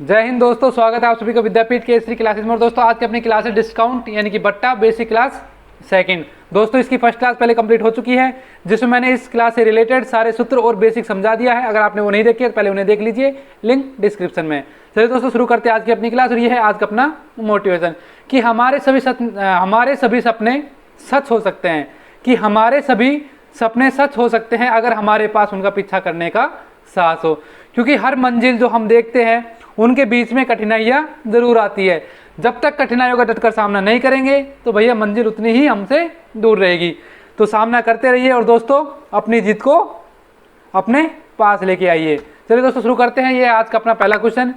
जय हिंद दोस्तों, स्वागत है आप सभी का विद्यापीठ के केसरी क्लासेस में। और दोस्तों आज की अपनी क्लास है डिस्काउंट यानी कि बट्टा बेसिक क्लास सेकंड। दोस्तों इसकी फर्स्ट क्लास पहले कंप्लीट हो चुकी है, जिसमें मैंने इस क्लास से रिलेटेड सारे सूत्र और बेसिक समझा दिया है। अगर आपने वो नहीं देखी है तो पहले उन्हें देख लीजिए, लिंक डिस्क्रिप्शन में। चलिए दोस्तों शुरू करते हैं आज की अपनी क्लास। और ये है आज का अपना मोटिवेशन कि हमारे सभी सपने सच हो सकते हैं, कि हमारे सभी सपने सच हो सकते हैं अगर हमारे पास उनका पीछा करने का साहस हो। क्योंकि हर मंजिल जो हम देखते हैं उनके बीच में कठिनाइयाँ जरूर आती है। जब तक कठिनाइयों का डटकर सामना नहीं करेंगे तो भैया मंजिल उतनी ही हमसे दूर रहेगी। तो सामना करते रहिए और दोस्तों अपनी जीत को अपने पास लेके आइए। चलिए दोस्तों शुरू करते हैं। ये आज का अपना पहला क्वेश्चन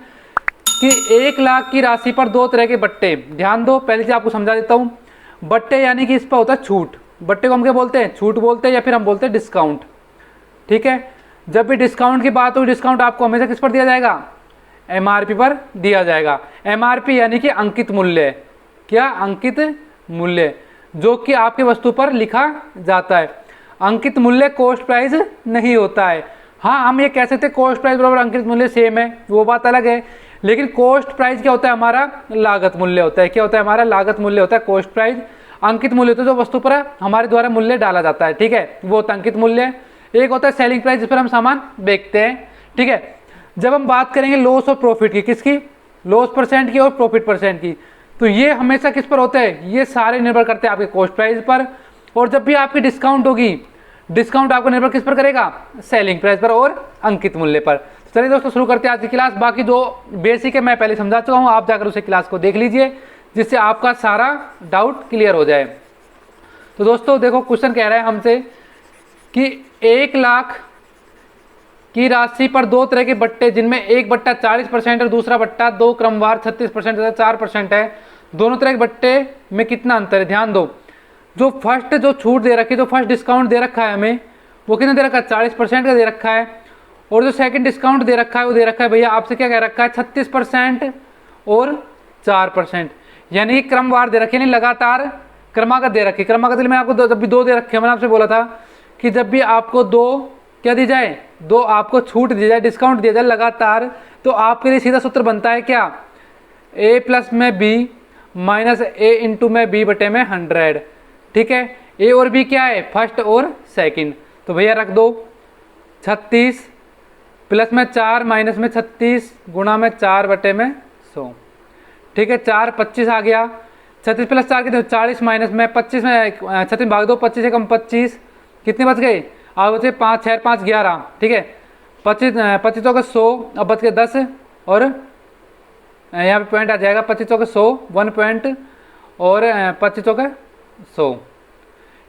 कि 1 लाख की राशि पर 2 तरह के बट्टे। ध्यान दो, पहले से आपको समझा देता हूँ। बट्टे यानी कि इस पर होता है छूट। बट्टे को हम क्या बोलते हैं? छूट बोलते हैं, या फिर हम बोलते हैं डिस्काउंट। ठीक है, जब भी डिस्काउंट की बात हो, डिस्काउंट आपको हमेशा किस पर दिया जाएगा? एमआरपी पर दिया जाएगा। एमआरपी यानी कि अंकित मूल्य। क्या? अंकित मूल्य, जो कि आपकी वस्तु पर लिखा जाता है। अंकित मूल्य कॉस्ट प्राइस नहीं होता है। हाँ, हम ये कह सकते हैं कॉस्ट प्राइस बराबर अंकित मूल्य सेम है, वो बात अलग है। लेकिन कॉस्ट प्राइस क्या होता है? हमारा लागत मूल्य होता है। क्या होता है? हमारा लागत मूल्य होता है कॉस्ट प्राइस। अंकित मूल्य होता है जो वस्तु पर हमारे द्वारा मूल्य डाला जाता है। ठीक है, वो होता है अंकित मूल्य। एक होता है सेलिंग प्राइस, जिस पर हम सामान बेचते हैं। ठीक है, जब हम बात करेंगे लॉस और प्रॉफिट की, किसकी? लॉस परसेंट की और प्रॉफिट परसेंट की, तो ये हमेशा किस पर होते हैं? ये सारे निर्भर करते हैं आपके कॉस्ट प्राइस पर। और जब भी आपकी डिस्काउंट होगी, डिस्काउंट आपको निर्भर किस पर करेगा? सेलिंग प्राइस पर और अंकित मूल्य पर। तो चलिए दोस्तों शुरू करते हैं आज की क्लास। बाकी जो बेसिक है मैं पहले समझा चुका हूँ, आप जाकर उसे क्लास को देख लीजिए, जिससे आपका सारा डाउट क्लियर हो जाए। तो दोस्तों देखो, क्वेश्चन कह रहा है हमसे कि 1 लाख की राशि पर 2 तरह के बट्टे, जिनमें एक बट्टा 40% और दूसरा बट्टा 2 क्रमवार 36% तथा 4% है। दोनों तरह के बट्टे में कितना अंतर है? ध्यान दो, जो फर्स्ट जो छूट दे रखी है, जो फर्स्ट डिस्काउंट दे रखा है हमें, वो कितना दे रखा है? 40% का दे रखा है। और जो सेकंड डिस्काउंट दे रखा है वो दे रखा है भैया आपसे क्या कह रखा है? 36% और 4%, यानी क्रमवार दे रखे, यानी लगातार क्रमागत दे रखी। क्रमागत में आपको जब भी 2 दे रखे, मैंने आपसे बोला था कि जब भी आपको 2 क्या दी जाए? 2 आपको छूट दी जाए, डिस्काउंट दिया जाए लगातार, तो आपके लिए सीधा सूत्र बनता है क्या? a प्लस में b माइनस a इंटू में b बटे में 100। ठीक है, a और b क्या है? फर्स्ट और सेकंड। तो भैया रख दो 36 प्लस में 4 माइनस में 36 गुणा में 4 बटे में 100। ठीक है, 4 25 आ गया। 36 प्लस 4 कितने? 40 माइनस में 25 में 36 भाग दो, 25 से कम 25, कितने बच गए? आप बचे 5 6 5 11। ठीक है, 25 का 100, अब बच गए 10, और यहाँ पे पॉइंट आ जाएगा 25 का 100 1 पॉइंट, और 25 का 100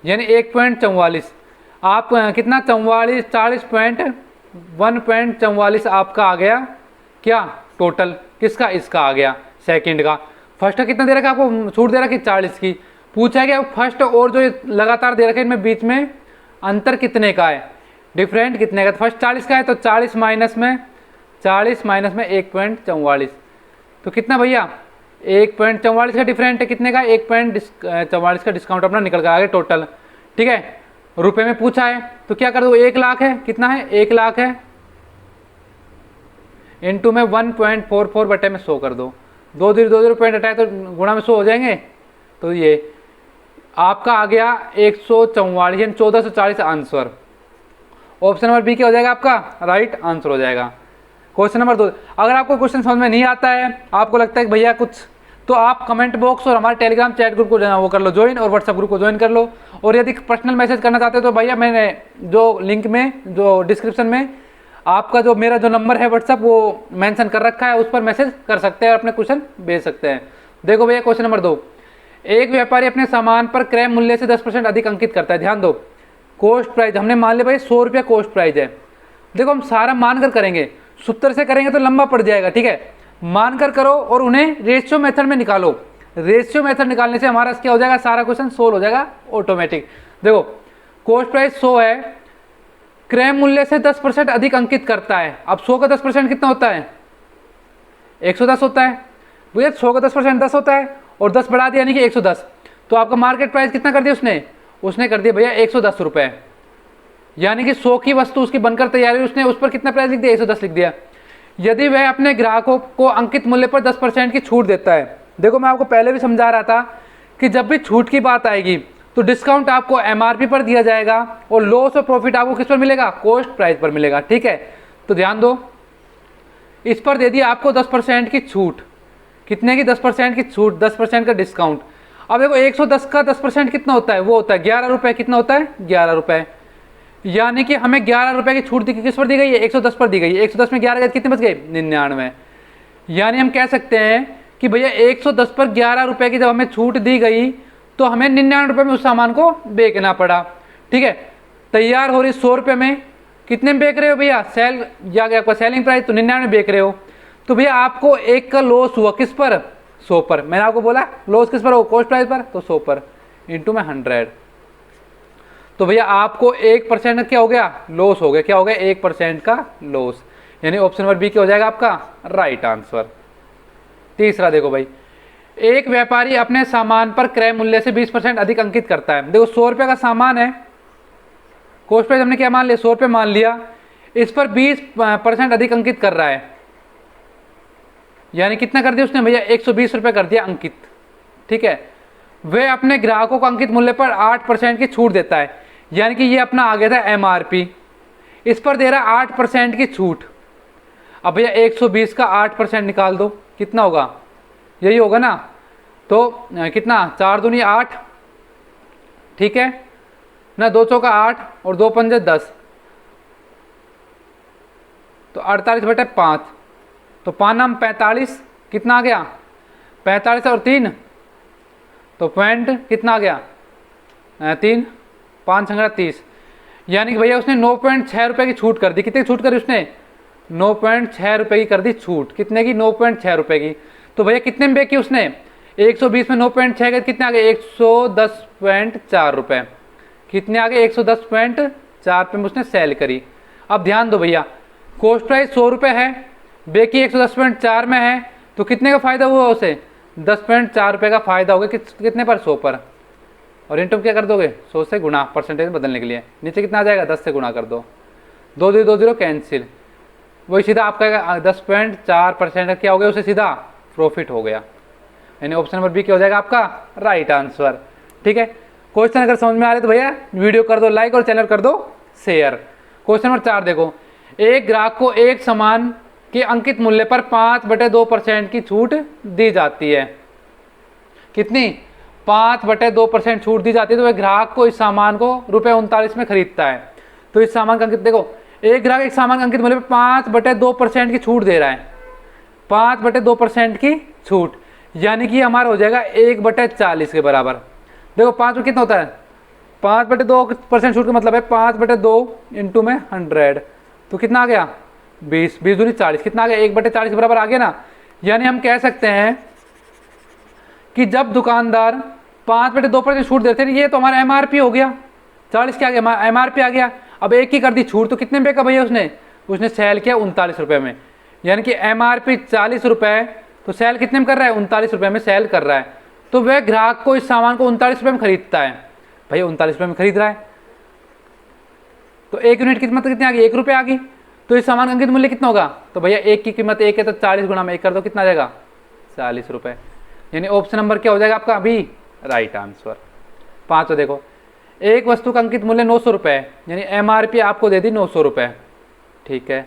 यानी 1.44। आप कितना? 44 40.1.44 आपका आ गया। क्या टोटल? किसका? इसका आ गया सेकंड का। फर्स्ट का कितना दे रखा है आपको? छूट दे रखी 40 की। पूछा गया फर्स्ट और जो लगातार दे रखे इनमें बीच में अंतर कितने का है? डिफरेंट कितने का? फर्स्ट 40 का है तो 40 माइनस में 1.44, तो कितना भैया? 1.44 का डिफरेंट है। कितने का? 1.44 का डिस्काउंट अपना निकल कर आ गया टोटल। ठीक है, रुपए में पूछा है तो क्या कर दो? 1 लाख है। कितना है? 1 लाख है, इंटू में 1.44 बटे में 100 कर दो। 2 0 पॉइंट हटाए तो गुणा में 100 हो जाएंगे। तो ये आपका आ गया 144 यानी 1440 आंसर। ऑप्शन नंबर बी क्या हो जाएगा आपका? राइट आंसर हो जाएगा। क्वेश्चन नंबर 2, अगर आपको क्वेश्चन समझ में नहीं आता है, आपको लगता है कि भैया कुछ, तो आप कमेंट बॉक्स और हमारे टेलीग्राम चैट ग्रुप को वो कर लो ज्वाइन, और व्हाट्सएप ग्रुप को ज्वाइन कर लो। और यदि पर्सनल मैसेज करना चाहते हो तो भैया मैंने जो लिंक में, जो डिस्क्रिप्शन में आपका जो मेरा जो नंबर है व्हाट्सएप वो मेंशन कर रखा है, उस पर मैसेज कर सकते हैं और अपने क्वेश्चन भेज सकते हैं। देखो भैया क्वेश्चन नंबर 2, एक व्यापारी अपने सामान पर क्रय मूल्य से 10% अधिक अंकित करता है। ध्यान दो, कॉस्ट प्राइस हमने मान लिया भाई 100 रुपया कॉस्ट प्राइस है। देखो हम सारा मानकर करेंगे, सूत्र से करेंगे तो लंबा पड़ जाएगा। ठीक है, मानकर करो और उन्हें रेशियो मेथड में निकालो। रेशियो मेथड निकालने से हमारा क्या हो जाएगा? सारा क्वेश्चन सोल्व हो जाएगा ऑटोमेटिक। देखो कॉस्ट प्राइस 100 है, क्रय मूल्य से 10% अधिक अंकित करता है। अब 100 का 10% कितना होता है? 110 होता है भैया। 100 का 10% 10 होता है, और 10 बढ़ा दिया यानी कि 110। तो आपका मार्केट प्राइस कितना कर दिया उसने कर दिया भैया 110 रुपये। यानी कि 100 की वस्तु उसकी बनकर तैयार हुई, उसने उस पर कितना प्राइस लिख दिया? 110 लिख दिया। यदि वह अपने ग्राहकों को अंकित मूल्य पर 10% की छूट देता है। देखो मैं आपको पहले भी समझा रहा था कि जब भी छूट की बात आएगी तो डिस्काउंट आपको एमआरपी पर दिया जाएगा और लॉस और प्रॉफिट आपको किस पर मिलेगा, कॉस्ट प्राइस पर मिलेगा। ठीक है, तो ध्यान दो, इस पर दे दी आपको 10% की छूट। कितने की? 10% की छूट, 10% का डिस्काउंट। अब देखो 110 का 10% कितना होता है, वो होता है 11 रुपये। कितना होता है? 11 रुपये। यानी कि हमें 11 रुपये की छूट किस पर दी गई है? 110 पर दी गई है। 110 में 11 कितने बच गए? 99। यानी हम कह सकते हैं कि भैया 110 पर 11 रुपये की जब हमें छूट दी गई तो हमें 99 रुपये में उस सामान को बेचना पड़ा। ठीक है, तैयार हो रही 100 रुपये में, कितने में बेच रहे हो भैया? सेल या आपका सेलिंग प्राइस तो 99 में बेच रहे हो, तो भैया आपको एक का लॉस हुआ किस पर? 100 पर। मैंने आपको बोला लॉस किस पर हो? कॉस्ट प्राइस पर। तो 100 पर इंटू में 100, तो भैया आपको 1% का क्या हो गया? लॉस हो गया। क्या हो गया? 1% का लॉस। यानी ऑप्शन नंबर बी क्या हो जाएगा आपका राइट आंसर। तीसरा देखो भाई, एक व्यापारी अपने सामान पर क्रय मूल्य से 20% अधिक अंकित करता है। देखो 100 रुपये का सामान है, कॉस्ट प्राइस हमने क्या मान लिया? 100 रुपये मान लिया, इस पर 20% अधिक अंकित कर रहा है। यानी कितना कर दिया उसने भैया? 120 रुपये कर दिया अंकित। ठीक है, वह अपने ग्राहकों को अंकित मूल्य पर 8% की छूट देता है। यानी कि ये अपना आ गया था एमआरपी, इस पर दे रहा है 8% की छूट। अब भैया 120 का 8% निकाल दो, कितना होगा? यही होगा ना। तो कितना? 4 दूनी 8, ठीक है ना, 2 चौका 8 और 2 पंजे 10, तो 48/5, तो 5 नाम 45, कितना आ गया? 45 और 3 तो पॉइंट कितना आ गया? 3, 5 संगड़ा 30। यानी कि भैया उसने 9.6 रुपये की छूट कर दी। कितनी छूट करी उसने? 9.6 रुपये की कर दी छूट। कितने की? 9.6 रुपये की। तो भैया कितने में बेची उसने? 120 में 9.6 के कितने आ गए? 110.4 रुपये। कितने आ गए? 110.4 रुपये में उसने सेल करी। अब ध्यान दो भैया, कॉस्ट प्राइस 100 रुपये है, बेकी 110.4 में है, तो कितने का फायदा हुआ उसे? 10.4 रुपये का फायदा हो गया। कितने पर? 100 पर। और इंटू क्या कर दोगे? 100 से गुणा, परसेंटेज बदलने के लिए। नीचे कितना आ जाएगा? 10 से गुणा कर दो, 2 0 2 0 कैंसिल, वही सीधा आपका 10.4% क्या हो गया? उसे सीधा प्रॉफिट हो गया। यानी ऑप्शन नंबर बी क्या हो जाएगा आपका राइट आंसर। ठीक है, क्वेश्चन अगर समझ में आ रहे तो भैया वीडियो कर दो लाइक और चैनल कर दो शेयर। क्वेश्चन नंबर 4 देखो, एक ग्राहक को एक सामान के अंकित मूल्य पर 5/2% की छूट दी जाती है। कितनी? 5/2% छूट दी जाती है। तो वह ग्राहक को इस सामान को ₹39 में खरीदता है। तो इस सामान का अंकित देखो, एक ग्राहक एक सामान का अंकित मूल्य पर 5/2% की छूट दे रहा है। 5/2% की छूट, यानी कि हमारा हो जाएगा 1/40 के बराबर। देखो 5 में कितना होता है? 5/2% छूट का मतलब है 5/2 इंटू में 100, तो कितना आ गया? 20, 20 दूनी 40, कितना आ गया? 1/40 के बराबर आ गया ना। यानी हम कह सकते हैं कि जब दुकानदार 5/2% छूट देते हैं, ये तो हमारा एमआरपी हो गया, 40 क्या आ गया? एमआरपी आ गया। अब एक ही कर दी छूट, तो कितने में बेचा भैया उसने सेल किया 39 रुपये में। यानी कि एमआरपी 40 रुपये, तो सेल कितने में कर रहा है? 39 रुपये में सेल कर रहा है। तो वह ग्राहक को इस सामान को 39 रुपये में खरीदता है। भैया 39 रुपये में खरीद रहा है, तो 1 यूनिट की कीमत कितनी आ गई? 1 रुपये आ गई। तो इस सामान का अंकित मूल्य कितना होगा? तो भैया एक की कीमत 1 है, तो 40 गुणा में 1 कर दो, कितना आ जाएगा? 40 रुपये। यानी ऑप्शन नंबर क्या हो जाएगा आपका अभी राइट आंसर। 5 देखो, एक वस्तु का अंकित मूल्य 900 रुपये है, यानी एमआरपी आपको दे दी 900 रुपये। ठीक है,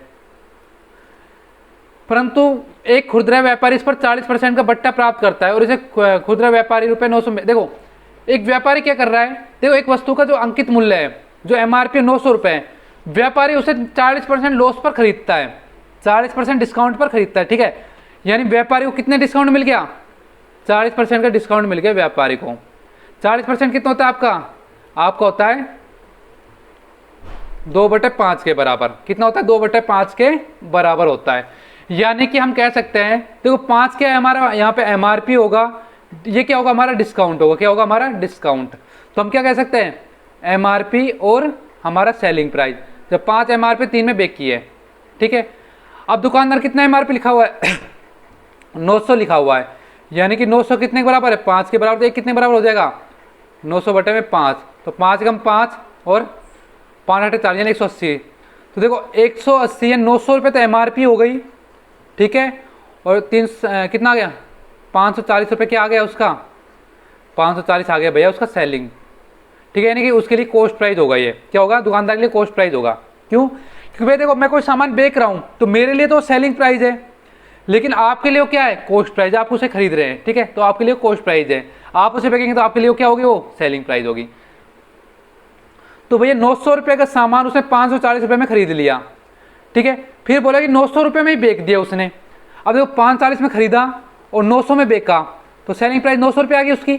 परंतु एक खुदरा व्यापारी इस पर 40% का बट्टा प्राप्त करता है और इसे खुदरा व्यापारी ₹900 में। देखो एक व्यापारी क्या कर रहा है? देखो एक वस्तु का जो अंकित मूल्य है, जो एमआरपी 900 रुपये है, व्यापारी उसे 40% लॉस पर खरीदता है, 40% डिस्काउंट पर खरीदता है। ठीक है, यानी व्यापारी को कितने डिस्काउंट मिल गया? 40% का डिस्काउंट मिल गया व्यापारी को। 40% कितना होता है आपका होता है 2/5 के बराबर। कितना होता है? 2/5 के बराबर होता है। यानी कि हम कह सकते हैं, देखो 5 क्या है हमारा यहाँ पे एमआरपी होगा, ये क्या होगा? हमारा डिस्काउंट होगा। क्या होगा? हमारा डिस्काउंट। तो हम क्या कह सकते हैं? एमआरपी और हमारा सेलिंग प्राइस। जब 5 एमआरपी 3 में बेची है। ठीक है, अब दुकानदार कितना एमआरपी लिखा हुआ है? 900 लिखा हुआ है। यानी कि 900 कितने के बराबर है? 5 के बराबर। तो एक कितने बराबर हो जाएगा? 900/5। तो 5 कम 5 और 5 8 40 यानी 180। तो देखो 180 है, 900 रुपये तो एमआरपी हो गई, ठीक है। और कितना आ गया, 540 रुपये क्या आ गया उसका, 540 आ गया भैया उसका सेलिंग, ठीक है। यानी कि उसके लिए कॉस्ट प्राइस होगा, ये क्या होगा, दुकानदार के लिए कॉस्ट प्राइस होगा। क्यों, क्योंकि भैया देखो मैं कोई सामान बेच रहा हूँ तो मेरे लिए तो सेलिंग प्राइस है, लेकिन आपके लिए वो क्या है, कॉस्ट प्राइस, आप उसे खरीद रहे हैं, ठीक है, तो आपके लिए कॉस्ट प्राइस है। आप उसे बेचेंगे तो आपके लिए क्या होगी, वो सेलिंग प्राइस होगी। तो भैया 900 रुपये का सामान उसने 540 रुपये में खरीद लिया, ठीक है। फिर बोला कि 900 रुपये में ही बेच दिया उसने। अब देखो 540 में खरीदा और 900 में बेचा, तो सेलिंग प्राइस 900 रुपये आ गई उसकी।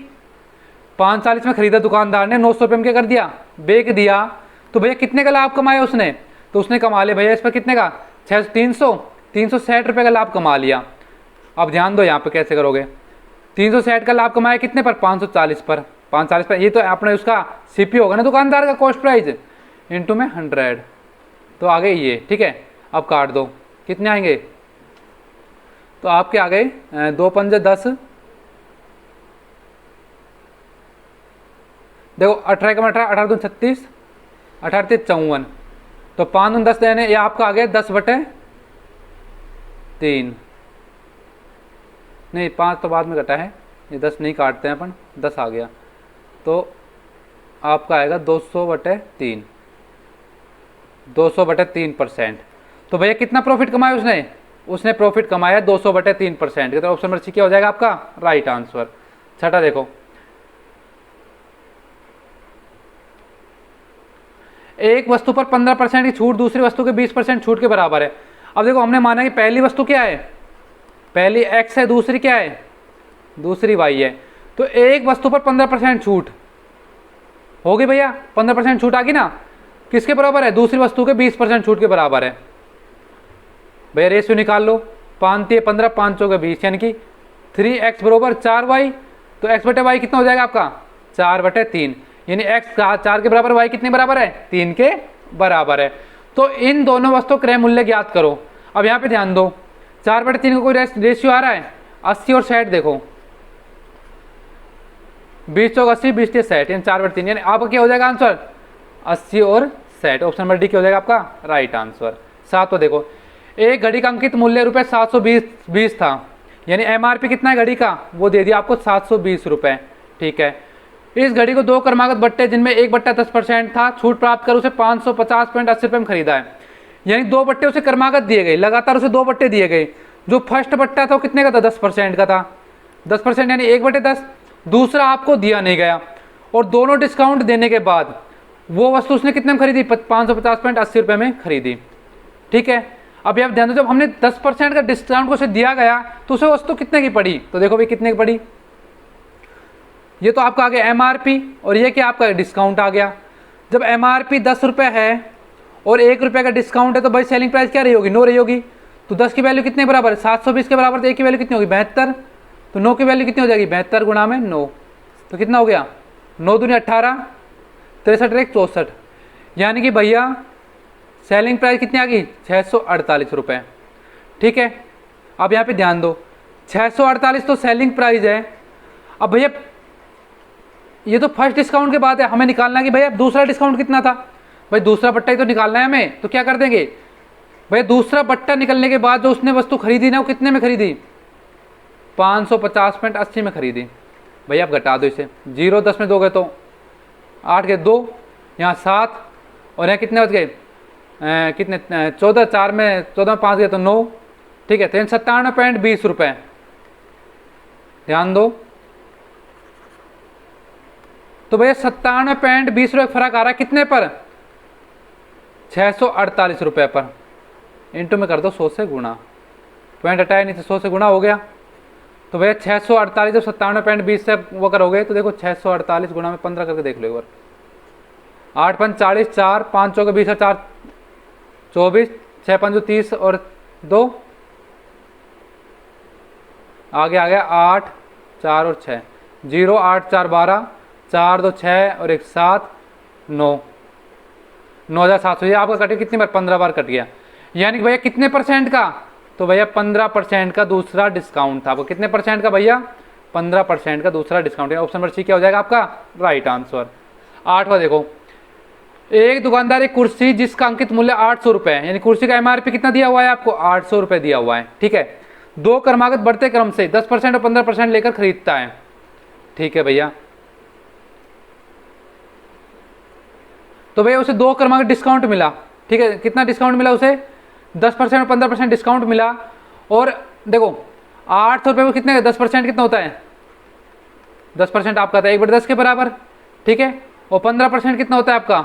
540 में खरीदा दुकानदार ने, 900 रुपये में क्या कर दिया, बेच दिया। तो भैया कितने का लाभ कमाया उसने, तो उसने कमा लिया भैया इस पर कितने का, 360 रुपये का लाभ कमा लिया। अब ध्यान दो यहाँ पे कैसे करोगे, 360 का लाभ कमाया कितने पर, 540 पर, 540 पर, ये तो अपने उसका सीपी होगा ना दुकानदार का कॉस्ट प्राइस, इंटू में 100, तो आ गए ये, ठीक है। अब काट दो, कितने आएंगे, तो आपके आ गए 2 पंजे 10, देखो 18 का 18, 18 दून 36, 18 3 54, तो 5 दून 10 देने, ये आपका आ गया 10/3, नहीं 5 तो बाद में कटा है, ये 10 नहीं काटते हैं अपन, 10 आ गया, तो आपका आएगा 200/3, 200/3%। तो भैया कितना प्रॉफिट कमाया उसने, उसने प्रॉफिट कमाया 200/3%, तो ऑप्शन नंबर सी क्या हो जाएगा आपका राइट आंसर। छठा देखो, एक वस्तु पर 15% की छूट दूसरी वस्तु के 20% छूट के बराबर है। अब देखो हमने माना कि पहली वस्तु क्या है, पहली x है, दूसरी क्या है, दूसरी y है। तो एक वस्तु पर 15% छूट होगी भैया, 15% छूट आ गई ना, किसके बराबर है, दूसरी वस्तु के 20% छूट के बराबर है। भैया रेशियो निकाल लो, 5×3 = 15, 5×4 = 20, यानी कि 3x बराबर 4y, तो x/y कितना हो जाएगा आपका 4/3, यानी x 4 के बराबर, y कितने बराबर है, 3 के बराबर है। तो इन दोनों वस्तु क्रय मूल्य ज्ञात करो। अब यहाँ पे ध्यान दो, 4/3 का कोई रेशियो आ रहा है, 80 और 60, देखो 20 चौक 80, 20 × 60, यानी 4/3, यानी आपका क्या हो जाएगा आंसर 80 और 60, ऑप्शन नंबर डी क्या हो जाएगा आपका राइट आंसर। 7 तो देखो, एक घड़ी का अंकित मूल्य रुपये 720 था, यानी MRP कितना है घड़ी का, वो दे दिया आपको 720 रुपये, ठीक है। इस घड़ी को 2 क्रमागत बट्टे जिनमें एक बट्टा 10% था, छूट प्राप्त कर उसे 550.80 रुपये में खरीदा है, यानी 2 बट्टे उसे क्रमागत दिए गए, लगातार उसे 2 बट्टे दिए गए। जो फर्स्ट बट्टा था वो कितने का था, 10% का था, 10% यानी 1/10, दूसरा आपको दिया नहीं गया, और दोनों डिस्काउंट देने के बाद वो वस्तु उसने कितने में खरीदी, 550.80 रुपये में खरीदी, ठीक है। अभी आप ध्यान दो, जब हमने 10% का डिस्काउंट को उसे दिया गया तो उसे वस्तु कितने की पड़ी, तो देखो भाई कितने की पड़ी, ये तो आपका आ गया MRP, और ये क्या आपका डिस्काउंट आ गया। जब MRP 10 रुपये है और 1 रुपये का डिस्काउंट है, तो भाई सेलिंग प्राइस क्या रही होगी, 9 रही होगी। तो 10 की वैल्यू कितने बराबर है, 720 के बराबर, तो 1 की वैल्यू कितनी होगी 72, तो 9 की वैल्यू कितनी हो जाएगी 72 गुणा में 9, तो कितना हो गया 9 दूनी 18, 63 1 64, यानी कि भैया सेलिंग प्राइस कितनी आ गई 648 रुपये, ठीक है। अब यहाँ पे ध्यान दो, 648 तो सेलिंग प्राइस है। अब भैया ये तो फर्स्ट डिस्काउंट के बाद है, हमें निकालना है कि भैया दूसरा डिस्काउंट कितना था, भाई दूसरा बट्टा ही तो निकालना है हमें। तो क्या कर देंगे भैया, दूसरा बट्टा निकलने के बाद जो उसने वस्तु खरीदी ना, वो कितने में खरीदी 550.80 में खरीदी। भैया आप घटा दो इसे, 0 10 में दोगे तो 8 के 2, यहाँ 7, और यहाँ कितने बच गए कितने 14, 4 में 14 में 5 गए तो 9, ठीक है। तो 97.20 रुपये, ध्यान दो। तो भैया 97.20 रुपये फर्क आ रहा है कितने पर, 648 रुपये पर, इंटू में कर दो 100 से गुणा, पॉइंट हटाया नहीं तो 100 से गुणा हो गया। तो भैया 648 जब 97.20 से वो करोगे तो देखो 648 गुणा में 15 करके देख लो एक बार, 8 5 40, 4 5 चौके 20 और 4 24, 6 5 30 और 2, आगे आ गया 8 4 और 6, 0 8 4 12, 4 2 6 और 1 7 9, 9700, ये आपका कटे कितनी बार 15 बार कट गया। यानी कि भैया कितने परसेंट का, तो भैया 15% का दूसरा डिस्काउंट था। आपको कितने परसेंट का भैया 15% का दूसरा डिस्काउंट है। ऑप्शन नंबर सी क्या हो जाएगा आपका राइट आंसर। 8वां देखो, एक दुकानदार एक कुर्सी जिसका अंकित मूल्य 800 रुपये है, यानी कुर्सी का एमआरपी कितना दिया हुआ है आपको, 800 रुपये दिया हुआ है। ठीक है, दो क्रमागत बढ़ते क्रम से 10% और 15% लेकर खरीदता है। ठीक है भैया, तो भैया उसे दो क्रमागत डिस्काउंट मिला। ठीक है, कितना डिस्काउंट मिला उसे, 10% और 15% डिस्काउंट मिला। और देखो 800 रुपये को कितने, 10% कितना होता है, 10% आपका था 1/10 के बराबर। ठीक है, और 15% कितना होता है आपका,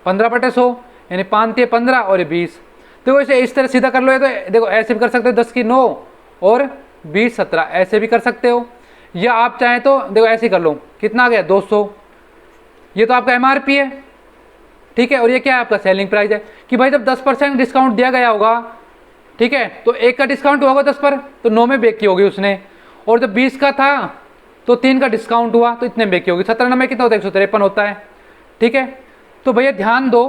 15/100, यानी 5 × 15 और ये 20। देखो इसे इस तरह सीधा कर लो, तो देखो ऐसे भी कर सकते हो, 10 की 9 और 20 17, ऐसे भी कर सकते हो। या आप चाहें तो देखो ऐसे ही कर लो, कितना आ गया 200। ये तो आपका एमआरपी है। ठीक है, और ये क्या है आपका सेलिंग प्राइस है। कि भाई जब 10% डिस्काउंट दिया गया होगा, ठीक है, तो 1 का डिस्काउंट होगा 10 पर, तो 9 में बेच की होगी उसने। और जब 20 का था तो 3 का डिस्काउंट हुआ तो इतने बेच की होगी। 17 में कितना होता है, 153 होता है। ठीक है, तो भैया ध्यान दो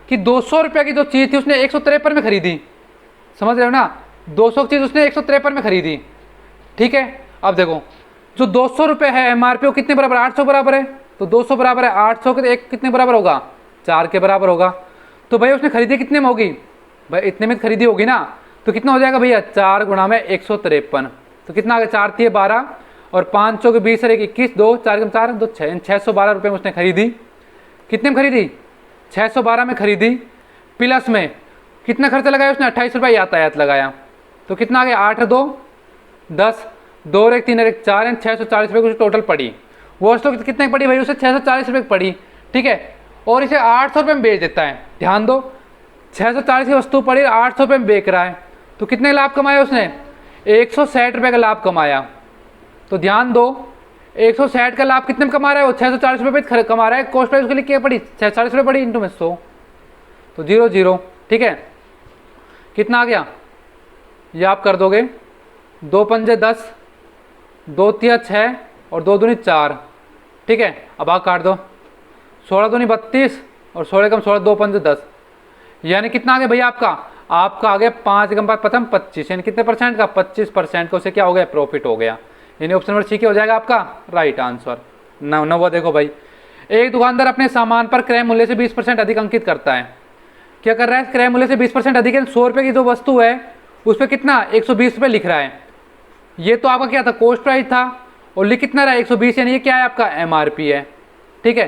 कि 200 रुपये की जो चीज़ थी उसने 153 में खरीदी। समझ रहे हो ना, 200 की चीज़ उसने 153 में खरीदी। ठीक है, अब देखो जो 200 रुपये है एमआरपी, वो कितने बराबर, 800 बराबर है। तो 200 बराबर है 800 के, तो एक कितने बराबर होगा, 4 के बराबर होगा। तो भैया उसने खरीदी कितने में होगी, भाई इतने में खरीदी होगी ना। तो कितना हो जाएगा भैया, 4 गुणा में 153, तो कितना आ गया, 4 × 12 और 5 × 20 और 1 21, 2 4 × 4 2 6, 612 रुपये में उसने खरीदी। कितने में खरीदी, 612 में खरीदी। प्लस में कितना खर्चा लगाया उसने, 28 रुपये यातायात लगाया। तो कितना आ गया, 8 × 2 10, 2 और 1 3 और 1 4, 640 रुपये कुछ टोटल पड़ी। वो तो कितने पड़ी भाई, उसे 640 रुपये पड़ी। ठीक है, और इसे 800 रुपये में बेच देता है। ध्यान दो, 640 की वस्तु पड़ी, 800 रुपये में बेच रहा है। तो कितने लाभ कमाया उसने, 160 रुपये का लाभ कमाया। तो ध्यान दो, 160 का लाभ कितने में कमा रहा है वो, 640 रुपये पे कमा रहा है। कॉस्ट प्राइस उसके लिए क्या पड़ी, 640 रुपये पड़ी इंटू में 100, तो 0 0। ठीक है, कितना आ गया, ये आप कर दोगे, 2 पंजे 10, 2 तिया 6 और 2 दूनी 4। ठीक है, अब आप काट दो, 16 दूनी 32 और 16 कम 16, 2 पंजे 10, यानी कितना आ गया भैया आपका आ गया 5 × 5 25, यानी कितने परसेंट का, 25% का उसे क्या हो गया, प्रॉफिट हो गया। यानी ऑप्शन नंबर सी क्या हो जाएगा आपका राइट आंसर। नवा देखो भाई, एक दुकानदार अपने सामान पर क्रय मूल्य से 20% अधिक अंकित करता है। क्या कर रहा है, क्रय मूल्य से 20% अधिक है। 100 रुपये की जो वस्तु है उस पर कितना, 120 रुपये लिख रहा है। ये तो आपका क्या था, कॉस्ट प्राइस था, और लिख कितना रहा है, 120, यानी ये क्या है आपका एमआरपी है। ठीक है,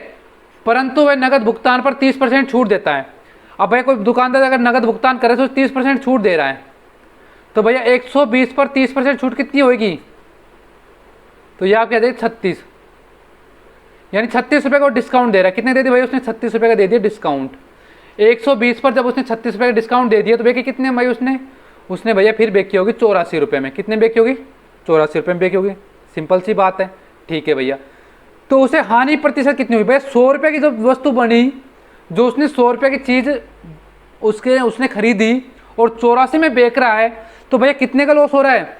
परंतु वह नगद भुगतान पर 30% छूट देता है। अब भैया कोई दुकानदार अगर नगद भुगतान करे तो 30% छूट दे रहा है। तो भैया 120 पर 30% छूट कितनी होगी, तो ये आप क्या दे 36, यानी 36 रुपये का डिस्काउंट दे रहा है। कितने दे दिए भैया उसने, 36 रुपये का दे दिया डिस्काउंट। 120 पर जब उसने 36 रुपये का डिस्काउंट दे दिया तो भैया कितने भाई उसने भैया फिर बेची होगी 84 रुपये में। कितने बेची होगी, 84 रुपये में बेची होगी। सिंपल सी बात है। ठीक है भैया, तो उसे हानि प्रतिशत कितनी हुई भैया, 100 रुपये की जो वस्तु बनी, जो उसने 100 रुपये की चीज़ उसने खरीदी और 84 में बेच रहा है, तो भैया कितने का लॉस हो रहा है,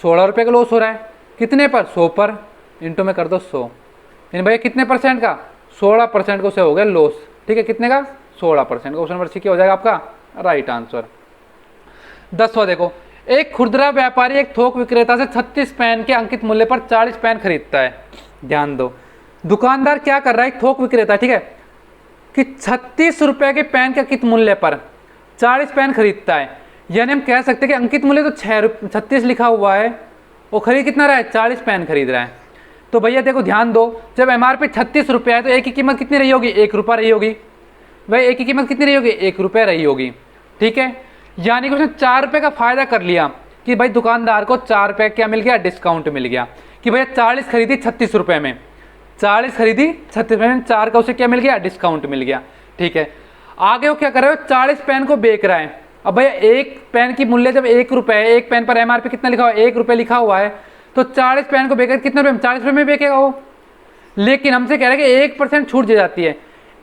16 रुपये का लॉस हो रहा है। कितने पर, 100 पर, इंटू में कर दो 100, यानी भैया कितने परसेंट का, 16% का उसे हो गया लॉस। ठीक है, कितने का, 16% का। ऑप्शन नंबर सी क्या हो जाएगा आपका राइट आंसर। 10वां देखो, एक खुदरा व्यापारी एक थोक विक्रेता से 36 पेन के अंकित मूल्य पर 40 पेन खरीदता है। ध्यान दो, दुकानदार क्या कर रहा है, थोक विक्रेता, ठीक है, कि 36 रुपये के पेन के अंकित मूल्य पर 40 पेन खरीदता है। यानी हम कह सकते हैं कि अंकित मूल्य तो 36 लिखा हुआ है, वो खरीद कितना रहा है, 40 पेन खरीद रहा है। तो भैया देखो ध्यान दो, जब एमआरपी 36 रुपये है तो एक की कीमत कितनी रही होगी, 1 रुपया रही होगी। भाई एक की कीमत कितनी रही होगी, 1 रुपया रही होगी। ठीक है, यानी कि उसने 4 रुपये का फायदा कर लिया कि भाई दुकानदार को 4 रुपये क्या मिल गया, डिस्काउंट मिल गया। कि भैया 40 खरीदी 36 रुपये में, 40 खरीदी 36 रुपये में, 4 का उसे क्या मिल गया, डिस्काउंट मिल गया। ठीक है, आगे वो क्या कर रहा है, 40 पेन को बेच रहा है। अब भैया एक पेन की मूल्य जब 1 रुपये है, एक पेन पर एमआरपी कितना लिखा हुआ है, 1 रुपये लिखा हुआ है, तो 40 पेन को बेचकर कितने रुपये में, 40 रुपये में बेचेगा वो। लेकिन हमसे कह रहा है कि 1% छूट दी जाती है,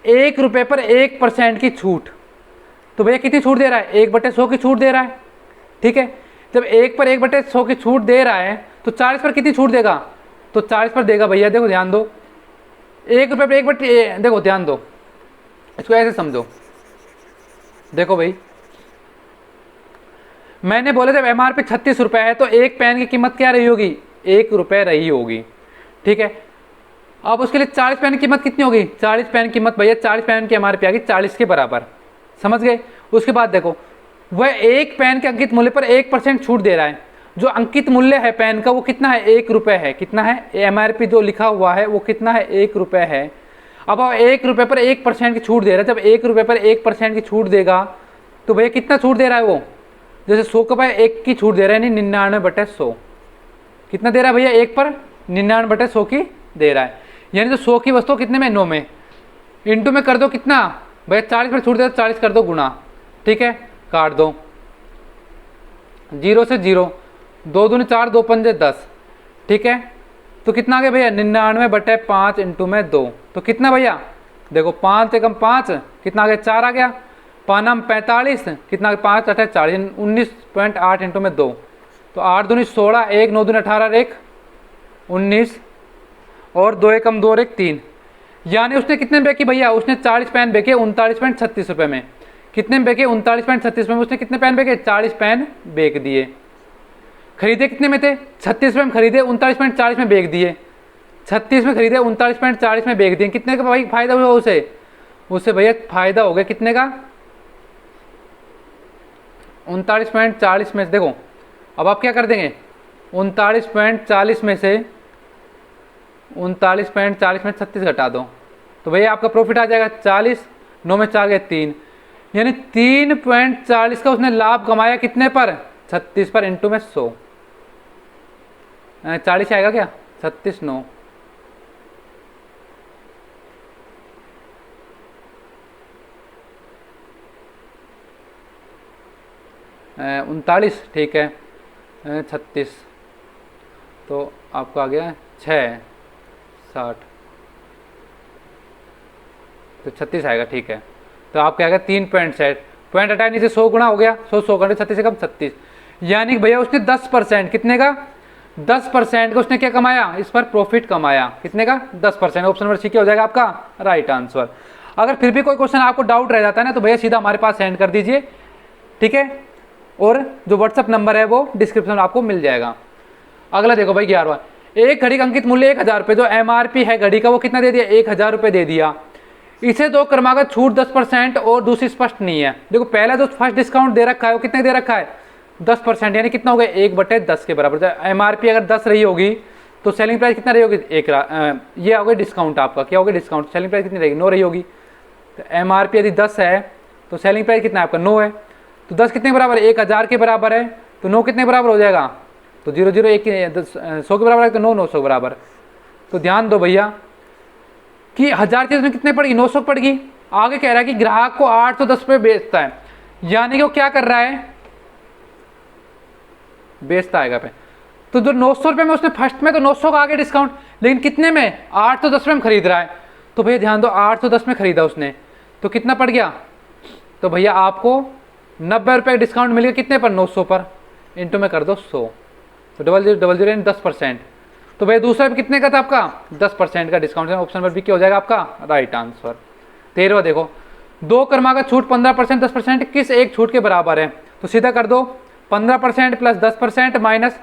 1 रुपये पर 1% की छूट। तो भैया कितनी छूट दे रहा है, 1/100 की छूट दे रहा है। ठीक है, जब 1 पर 1/100 की छूट दे रहा है तो 40 पर कितनी छूट देगा, तो 40 पर देगा भैया, देखो ध्यान दो, 1 रुपये पर 1/, देखो ध्यान दो, इसको ऐसे समझो। देखो भाई, मैंने बोला जब एमआरपी 36 रुपये है तो एक पेन की कीमत क्या रही होगी, 1 रुपये रही होगी। ठीक है, अब उसके लिए 40 पेन की कीमत कितनी होगी, 40 पेन की कीमत भैया 40 पेन की एमआरपी आ गई 40 के बराबर, समझ गए। उसके बाद देखो वह एक पेन के अंकित मूल्य पर 1% छूट दे रहा है। जो अंकित मूल्य है पेन का वो कितना है, 1 रुपये है। कितना है, एमआरपी जो लिखा हुआ है वो कितना है, 1 रुपये है। अब 1 रुपये पर 1% की छूट दे रहा है। जब 1 रुपये पर 1% की छूट देगा तो भैया कितना छूट दे रहा है वो, जैसे 100 का भाई 1 की छूट दे रहा है, नहीं 99/100 कितना दे रहा है भैया, 1 पर 99/100 की दे रहा है। यानी तो 100 की वस्तु कितने में, 9 में, इंटू में कर दो कितना भैया 40 पर छूट दे तो 40 कर दो गुना, ठीक है, काट दो 0 से 0, 2 दूनी 4, 2 पंजे 10, ठीक है। तो कितना आ गया भैया 99/5 इंटू में 2, तो कितना भैया देखो 5 से कम 5 कितना आ गया, 4 आ गया, 5 नाम 45 कितना 5 8 40, 19.8 इंटू में 2, तो 8 दूनी 16, 1 9 दूनी 18, 1 19 और 2 1 कम 2 और 1 3। यानी उसने कितने में बेची भैया, उसने 40 पेन बेचे 39.36 रुपये में। कितने में बेचे, 39.36 में। उसने कितने पेन बेचे, 40 पेन बेच दिए। खरीदे कितने में थे, 36 में खरीदे, 39.40 में बेच दिए। 36 में खरीदे, 39.40 में बेच दिए। कितने का भाई फायदा हुआ उसे, उससे भैया फायदा हो गया कितने का, 39.40 में से देखो अब आप क्या कर देंगे, 39.40 में से 39.40 में 36 घटा दो तो भैया आपका प्रॉफिट आ जाएगा 40, 9 में 4 गए 3, यानी 3.40 का उसने लाभ कमाया कितने पर, 36 पर, इंटू में 100, 40 आएगा क्या, 36 9 39, ठीक है, 36 तो आपका आ गया 6 60, तो 36 आएगा, ठीक है। तो आपका आएगा 3.60, पॉइंट हटाए नीचे 100 गुना हो गया, 100 घंटे 36 से कम 36, यानी कि भैया उसने 10% कितने का, 10% का उसने क्या कमाया, इस पर प्रॉफिट कमाया कितने का, 10%। ऑप्शन नंबर सी क्या हो जाएगा आपका राइट आंसर। अगर फिर भी कोई क्वेश्चन आपको डाउट रह जाता है ना तो भैया सीधा हमारे पास सेंड कर दीजिए, ठीक है, और जो व्हाट्सअप नंबर है वो डिस्क्रिप्शन में आपको मिल जाएगा। अगला देखो भाई 11वां, एक घड़ी का अंकित मूल्य 1000 रुपये, जो एमआरपी है घड़ी का वो कितना दे दिया, 1000 रुपये दे दिया। इसे दो क्रमागत छूट 10% और दूसरी स्पष्ट नहीं है। देखो पहला जो फर्स्ट डिस्काउंट दे रखा है वो कितने दे रखा है, 10%, यानी कितना हो गया 1/10 के बराबर। एमआरपी अगर 10 रही होगी तो सेलिंग प्राइस कितना रही होगी, ये हो गया डिस्काउंट आपका, क्या हो गया डिस्काउंट, सेलिंग प्राइस कितनी रहेगी 9 रही होगी। तो एमआरपी यदि 10 है तो सेलिंग प्राइस कितना है आपका 9 है, तो 10 कितने के बराबर है, 1000 के बराबर है, तो 9 कितने बराबर हो जाएगा, तो 0 0 1 100 के बराबर है तो 9 900 के बराबर। तो ध्यान दो भैया कि 1000 चीज में कितने पड़ेगी, 900 पड़ेगी। आगे कह रहा है कि ग्राहक को 810 पे बेचता है, यानी कि वो क्या कर रहा है, बेचता आएगा पे। तो जो 900 रुपये में उसने फर्स्ट में तो 900 का आगे डिस्काउंट, लेकिन कितने में 810 में खरीद रहा है। तो भैया ध्यान दो 810 में खरीदा उसने तो कितना पड़ गया, तो भैया आपको 90 रुपये डिस्काउंट मिल गया कितने पर, 900 पर, इंटू में कर दो 100, तो 0000 10%। तो भैया दूसरा कितने का था आपका 10% का डिस्काउंट, ऑप्शन नंबर बी क्या हो जाएगा आपका राइट आंसर। 13वां देखो, दो क्रमागत छूट 15% 10% किस एक छूट के बराबर है, तो सीधा कर दो 15% प्लस 10% माइनस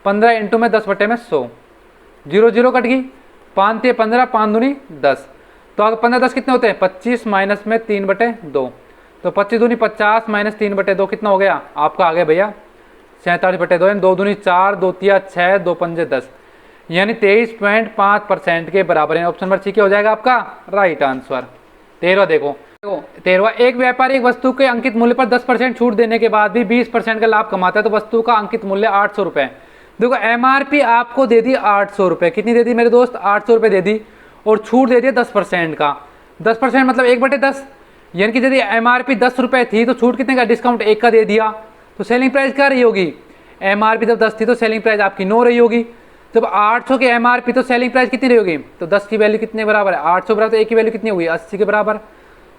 15 इंटू में 10/100, 0 0 कट गई, 5 3 15, 5 दूनी 10, तो अगर 15 10 कितने होते हैं 25 माइनस में 3/2, तो 25 दूनी 50 माइनस 3/2 कितना हो गया आपका आ गया भैया 47/2, 2 दूनी 4, 2 तिया 6, 2 पंजे 10, यानी 23.5% के बराबर है। ऑप्शन नंबर सी क्या हो जाएगा आपका राइट आंसर। 13वां देखो, 13वां, एक व्यापारी एक वस्तु के अंकित मूल्य पर 10% छूट देने के बाद भी 20% का लाभ कमाता है तो वस्तु का अंकित मूल्य 800 रुपये। देखो एमआरपी आपको दे दी 800 रुपये, कितनी दे दी मेरे दोस्त 800 रुपये दे दी, और छूट दे दिया 10% का। 10% मतलब 1/10, यानी कि यदि एमआरपी 10 रुपये थी तो छूट कितने का, डिस्काउंट 1 का दे दिया, तो सेलिंग प्राइस क्या रही होगी, एमआरपी जब 10 थी तो सेलिंग प्राइस आपकी 9 रही होगी। जब 800 की एमआरपी तो सेलिंग प्राइस कितनी रही होगी, तो 10 की वैल्यू कितने बराबर है 800 बराबर, तो 1 की वैल्यू कितनी होगी 80 के बराबर,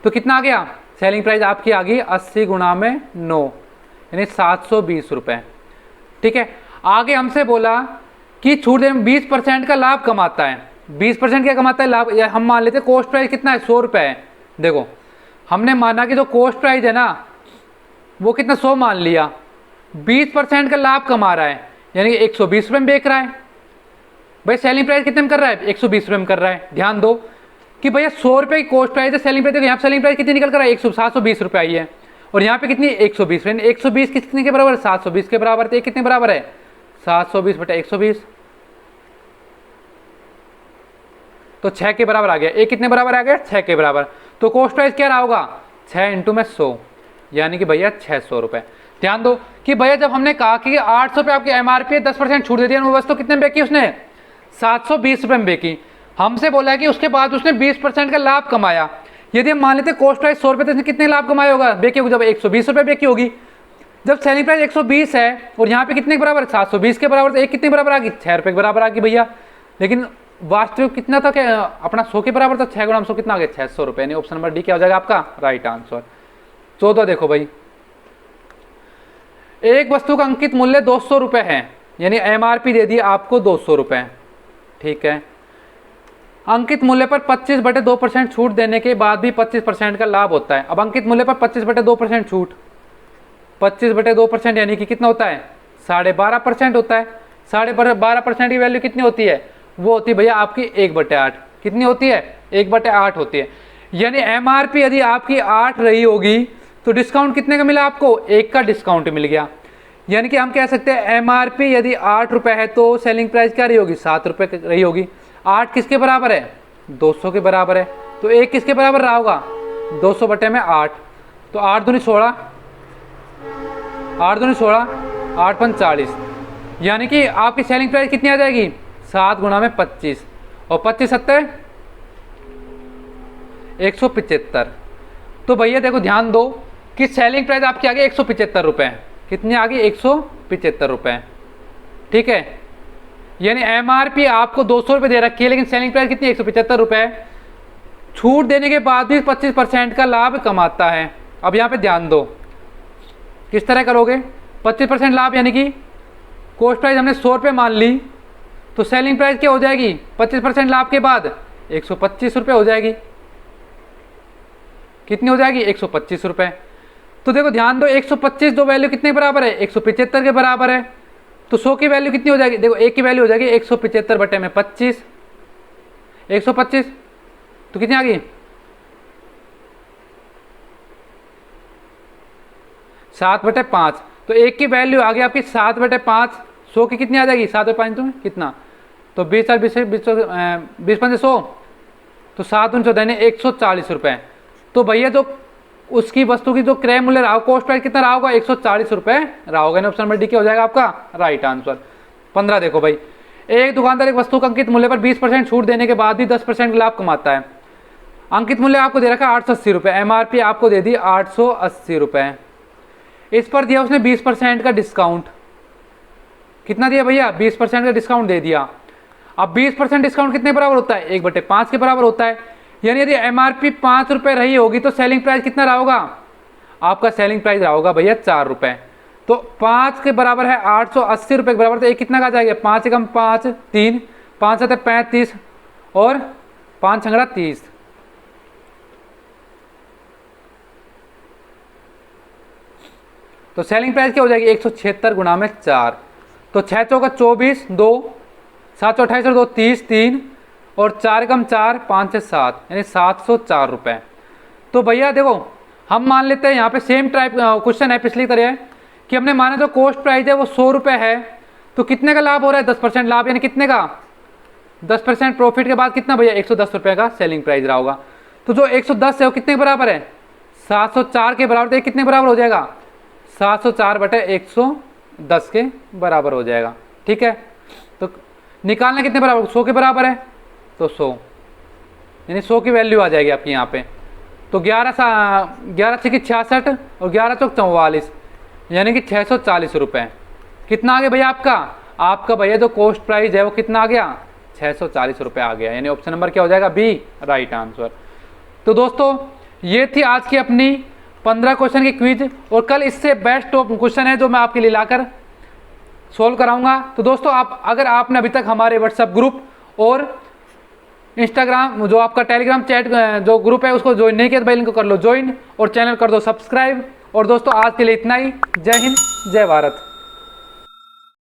तो कितना आ गया सेलिंग प्राइस आपकी आ गई 80 गुणा में 9, यानी 720 रुपये। ठीक है, आगे हमसे बोला कि छूट देने में 20% का लाभ कमाता है। 20% क्या कमाता है लाभ, हम मान लेते हैं कॉस्ट प्राइस कितना है 100 रुपये है। देखो हमने माना कि जो कॉस्ट प्राइस है ना वो कितना 100 मान लिया, 20% का लाभ कमा रहा है, यानी कि 120 रुपये में बेच रहा है। भाई सेलिंग प्राइस कितने में कर रहा है, 120 रुपये में कर रहा है। ध्यान दो कि भैया 100 रुपये की कॉस्ट प्राइस है, सेलिंग प्राइस, यहाँ सेलिंग प्राइस कितनी निकल कर है, 720 रुपये आई है, और यहाँ पे कितनी 120। 120 कितने के बराबर, 720 के बराबर। तो ये कितने बराबर है, 720 बटा 120, तो 6 के बराबर आ गया। एक कितने बराबर आ गया, 6 के बराबर। तो कॉस्ट प्राइस क्या रहा होगा, 6 इंटू में 100, यानी कि भैया 600 रुपये। ध्यान दो कि भैया जब हमने कहा कि 800 पे आपकी एमआरपी 10% छूट दे दिया, वो वस्तु कितने में बेची उसने, 720 रुपये में बेची। हमसे बोला है कि उसके बाद उसने 20% का लाभ कमाया। यदि हम मान लेते कॉस्ट प्राइस 100 रुपये, तो इसने कितने लाभ कमाया होगा, बेची होगी जब 120 रुपये बेची होगी। जब सेलिंग प्राइस 120 है और यहाँ पे कितने के बराबर, 720 के बराबर, तो एक कितने बराबर आ गई, 6 रुपये के बराबर आ गई भैया। लेकिन वास्तविक कितना था, कि अपना 100 के बराबर था, 6 गुणा 100 कितना आ गया, 600 रुपये। यानी ऑप्शन नंबर डी क्या हो जाएगा आपका राइट आंसर। 14 देखो भाई, एक वस्तु का अंकित मूल्य 200 रुपये है, यानी एमआरपी दे दी आपको 200 रुपये, ठीक है। अंकित मूल्य पर 25/2% छूट देने के बाद भी 25% का लाभ होता है। अब अंकित मूल्य पर 25/2% छूट, 25/2% यानी कि कितना होता है, 12.5% होता है। 12.5% की वैल्यू कितनी होती है, वो होती है भैया आपकी 1/8। कितनी होती है, 1/8 होती है। यानी एमआरपी यदि आपकी 8 रही होगी तो डिस्काउंट कितने का मिला आपको, 1 का डिस्काउंट मिल गया। यानी कि हम कह सकते हैं एमआरपी यदि 8 रुपये है तो सेलिंग प्राइस क्या रही होगी, 7 रुपये रही होगी। 8 किसके बराबर है, 200 के बराबर है, तो 1 किसके बराबर रहा होगा, 200 बटे में 8, तो 8 दूनी 16, 8 दूनी 16, 8 पंच 40, यानी कि आपकी सेलिंग प्राइस कितनी आ जाएगी, 7 गुणा में 25, और 25 सत्तर 175। तो भैया देखो ध्यान दो कि सेलिंग प्राइस आपकी आ गई 175 रुपये। कितनी आ गई, 175 रुपये, ठीक है। यानी एमआरपी आपको 200 रुपये दे रखी है, लेकिन सेलिंग प्राइस कितनी, 175 रुपये। छूट देने के बाद भी 25% का लाभ कमाता है। अब यहाँ पे ध्यान दो किस तरह करोगे, 25% लाभ, यानी कि कॉस्ट प्राइस हमने 100 रुपये मान ली, तो सेलिंग प्राइस क्या हो जाएगी, 25% लाभ के बाद 125 रुपये हो जाएगी। कितनी हो जाएगी, 125 रुपये। तो देखो ध्यान दो, 125 दो वैल्यू कितने बराबर है, 175 के बराबर है। तो 100 की वैल्यू कितनी हो जाएगी, देखो 1 की वैल्यू हो जाएगी 175 बटे में 25, 125 तो कितनी आ गई, 7/5। तो 1 की वैल्यू आ गई आपकी 7/5। 100 की कितनी आ जाएगी, 7/5 तुम्हें कितना, तो 20 5 100, तो 7 × 14 140 रुपये। तो भैया जो उसकी वस्तु की जो क्रय मूल्य रहा, कॉस्ट प्राइस कितना रहा होगा, 140 रुपये रहा होगा। ऑप्शन नंबर डी क्या हो जाएगा आपका राइट आंसर। 15 देखो भाई, एक दुकानदार एक वस्तु का अंकित मूल्य पर 20% छूट देने के बाद भी 10% लाभ कमाता है। अंकित मूल्य आपको दे रखा है 880 रुपये, एमआरपी आपको दे दी 880 रुपये। इस पर दिया उसने 20% का डिस्काउंट। कितना दिया भैया, 20% का डिस्काउंट दे दिया। अब 20% डिस्काउंट कितने बराबर होता है, 1/5 के बराबर होता है। यानी यदि एमआरपी 5 रुपये रही होगी तो सेलिंग प्राइस कितना रहा होगा, आपका सेलिंग प्राइस रहा होगा भैया 4 रुपये। तो 5 के बराबर है 880 रुपये के बराबर, तो एक कितना का आ जाएगा, 5 से कम 5 3, 5 7 35 और 5 6 30। तो सेलिंग प्राइस क्या हो जाएगी, 176 गुणा में 4। तो 6 चौका 24, 2 7 चौ 28 और 2 30, 3 और 4 कम 4, 5 से 7, यानी 704 रुपये। तो भैया देखो हम मान लेते हैं यहाँ पे सेम टाइप क्वेश्चन है पिछली तरह, कि हमने माना जो कॉस्ट प्राइस है वो 100 रुपये है, तो कितने का लाभ हो रहा है, 10% लाभ, यानी कितने का, 10% प्रॉफिट के बाद कितना भैया, 110 रुपये का सेलिंग प्राइस रहा होगा। तो जो 110 है वो कितने के बराबर है, 704 के बराबर। तो कितने बराबर हो जाएगा, 704 बटे 110 के बराबर हो जाएगा, ठीक है। तो निकालना कितने बराबर, 100 के बराबर है, तो 100 यानी 100 की वैल्यू आ जाएगी आपकी यहाँ पे। तो 11 6 66 और 11 चौक 44, यानी कि 640 रुपये। कितना आ गया भैया आपका भैया जो कॉस्ट प्राइस है वो कितना आ गया, 640 रुपये आ गया। यानी ऑप्शन नंबर क्या हो जाएगा, बी राइट आंसर। तो दोस्तों ये थी आज की अपनी 15 क्वेश्चन की क्विज, और कल इससे बेस्ट क्वेश्चन है जो मैं आपके लिए लाकर सोल्व कराऊंगा। तो दोस्तों अगर आपने अभी तक हमारे व्हाट्सएप ग्रुप और इंस्टाग्राम जो आपका टेलीग्राम चैट जो ग्रुप है उसको ज्वाइन नहीं किया तो भाई इनको कर लो ज्वाइन, और चैनल कर दो सब्सक्राइब। और दोस्तों आज के लिए इतना ही। जय हिंद, जय भारत।